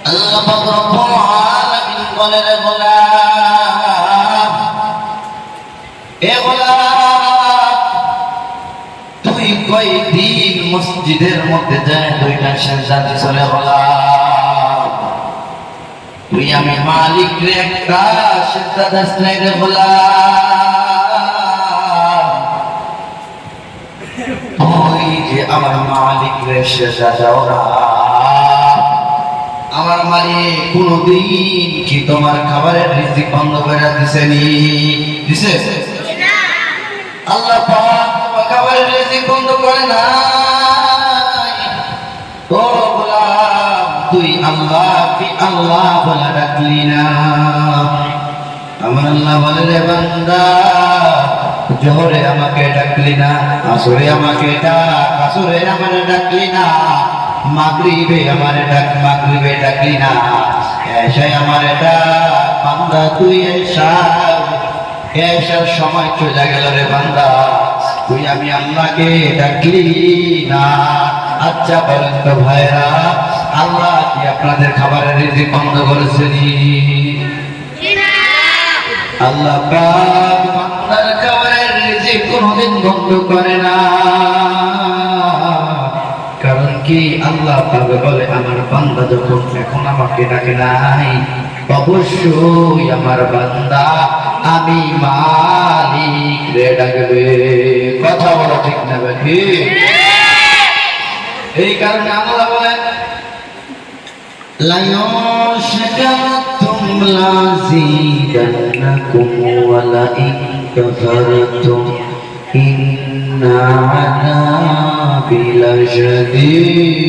আল্লাহ পাক রব্বুল আলামিন বলেন গোলাম এ গোলাম তুই কয়দিন মসজিদের মধ্যে যায় দুইটা সেজদা দিছ রে গোলাম তুই আমি মালিক রে একটা সেজদা দাস নাই রে গোলাম তুই যে আমার মালিক রে সেজদা দাও না আমার মালিক কোনদিন কি তোমার খাবারের রিজিক বন্ধ করে দিছেনি দিছে না আল্লাহ পাক তোমার খাবারের রিজিক বন্ধ করে না ও গোলাম তুই আল্লাহ কি আল্লাহ বলে ডাকলি না আমার আল্লাহ বলে রে বান্দা জোহরে আমাকে ডাকলি না আসরে আমাকে ডাক আসরে আমারে ডাকলি না মাগরিবে আমারে ডাক মাগরিবে ডাকলি না এশায় আমারে ডাক বান্দা তুই এশার সময় চলে গেল রে বান্দা তুই আমি আল্লাহকে ডাকলি না আচ্ছা বলেন তো ভাইরা আল্লাহ কি আপনাদের খাবারের রিজিক বন্ধ করেছেন আল্লাহ পাক বান্দার খাবারের রিজিক কোনদিন বন্ধ করে না কারণ কি আল্লাহ পাক বলে আমার বান্দা যখন এখন আমাকে ডাকে নাই অবশ্যই আমার বান্দা আমি মালিক রে ডাকবে কথা বলা ঠিক না বাকি এই কারণে আল্লাহ বলেন লা ইয়াশকারতুম লাযিদান্নাকুম ওয়া লা ইন কাফারতুম ইন্না আযাবি লাশাদীদ